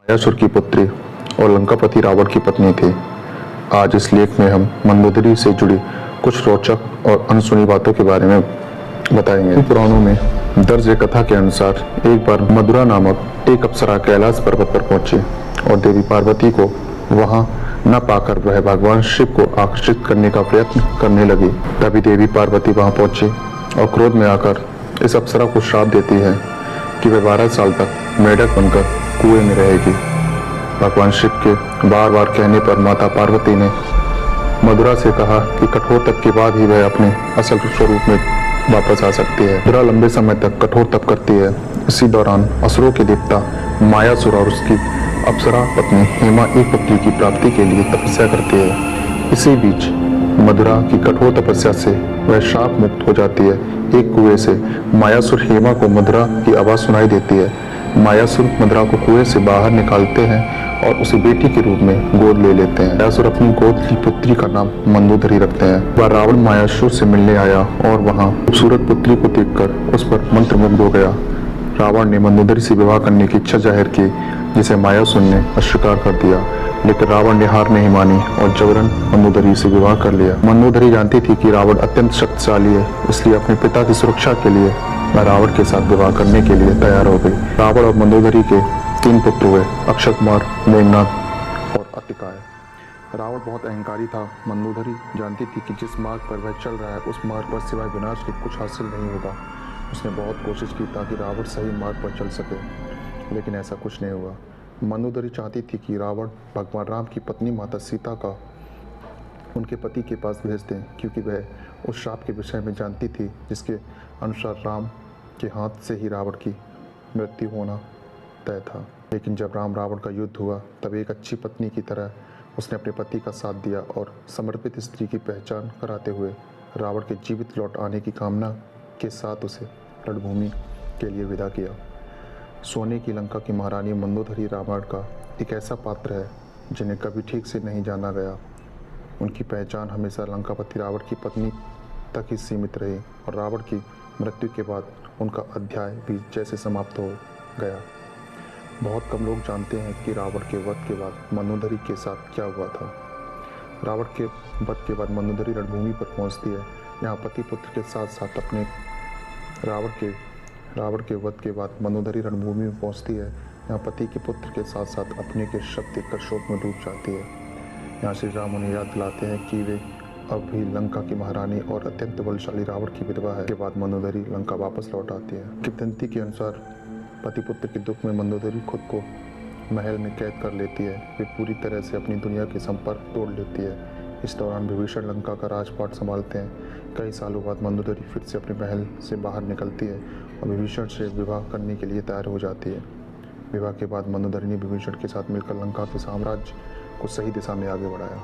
मायासुर की पुत्री और लंकापति रावण की पत्नी थी। आज इस लेख में हम मंदोदरी से जुड़ी कुछ रोचक और अनसुनी बातों के बारे में बताएंगे। पुराणों में दर्ज एक कथा के अनुसार एक बार मधुरा नामक एक अप्सरा कैलाश पर्वत पर पहुंची और देवी पार्वती को वहां न पाकर वह भगवान शिव को आकर्षित करने का प्रयत्न करने लगी। तभी देवी पार्वती वहां पहुंची और क्रोध में आकर इस अप्सरा को श्राप देती है कि वह 12 साल तक मेढक बनकर कुएं में रहेगी। भगवान शिव के बार बार कहने पर माता पार्वती ने मधुरा से कहा कि कठोर तप के बाद ही वह अपने असल स्वरूप में वापस आ सकती है। मधुरा लंबे समय तक कठोर तप करती है। इसी दौरान असुरों के देवता मायासुर और उसकी अप्सरा पत्नी हेमा एक पुत्री की प्राप्ति के लिए तपस्या करती है। इसी बीच मधुरा की कठोर तपस्या से वह शाप मुक्त हो जाती है। एक कुएं से मायासुर हेमा को मधुरा की आवाज सुनाई देती है। मायासुर मधुरा को कुएं से बाहर निकालते हैं और उसे बेटी के रूप में गोद ले लेते हैं। मायासुर अपनी गोद की पुत्री का नाम मंदोदरी रखते हैं। वह रावण मायासुर से मिलने आया और वहां खूबसूरत पुत्री को देखकर उस पर मंत्रमुग्ध हो गया। रावण ने मंदोदरी से विवाह करने की इच्छा जाहिर की, जिसे मायासुर ने अस्वीकार कर दिया, लेकिन रावण ने हार नहीं मानी और जबरन मंदोदरी से विवाह कर लिया। मंदोदरी जानती थी कि रावण अत्यंत शक्तिशाली है, इसलिए अपने पिता की सुरक्षा के लिए वह रावण के साथ विवाह करने के लिए तैयार हो गई। रावण और मंदोदरी के 3 पुत्र हुए, अक्षय कुमार, मेघनाद और अतिकाय। रावण बहुत अहंकारी था। मंदोदरी जानती थी कि जिस मार्ग पर वह चल रहा है उस मार्ग पर सिवाय विनाश के कुछ हासिल नहीं होगा। उसने बहुत कोशिश की ताकि रावण सही मार्ग पर चल सके, लेकिन ऐसा कुछ नहीं हुआ। मंदोदरी चाहती थी कि रावण भगवान राम की पत्नी माता सीता का उनके पति के पास भेज दें, क्योंकि वह उस श्राप के विषय में जानती थी जिसके अनुसार राम के हाथ से ही रावण की मृत्यु होना तय था। लेकिन जब राम रावण का युद्ध हुआ तब एक अच्छी पत्नी की तरह उसने अपने पति का साथ दिया और समर्पित स्त्री की पहचान कराते हुए रावण के जीवित लौट आने की कामना के साथ उसे रणभूमि के लिए विदा किया। सोने की लंका की महारानी मंदोदरी रावण का एक ऐसा पात्र है जिन्हें कभी ठीक से नहीं जाना गया। उनकी पहचान हमेशा लंकापति रावण की पत्नी तक ही सीमित रही और रावण की मृत्यु के बाद उनका अध्याय भी जैसे समाप्त हो गया। बहुत कम लोग जानते हैं कि रावण के वध के बाद मंदोदरी के साथ क्या हुआ था। रावण के वध के बाद मंदोदरी रणभूमि पर पहुंचती है। यहाँ पति पुत्र के साथ साथ अपने रावण के वध के बाद मंदोदरी रणभूमि में पहुंचती है। यहाँ पति के पुत्र के साथ साथ अपने के शव देखकर शोक में डूब जाती है। यहाँ श्री राम उन्हें याद दिलाते हैं कि वे अब भी लंका की महारानी और अत्यंत बलशाली रावण की विधवा है। के बाद मंदोदरी लंका वापस लौट आती है। किंवदंती के अनुसार पति पुत्र के दुख में मंदोदरी खुद को महल में कैद कर लेती है। वे पूरी तरह से अपनी दुनिया के संपर्क तोड़ लेती है। इस दौरान विभीषण लंका का राजपाट संभालते हैं। कई सालों बाद मंदोदरी फिर से अपने महल से बाहर निकलती है और विभीषण से विवाह करने के लिए तैयार हो जाती है। विवाह के बाद मंदोदरी ने विभीषण के साथ मिलकर लंका के साम्राज्य को सही दिशा में आगे बढ़ाया।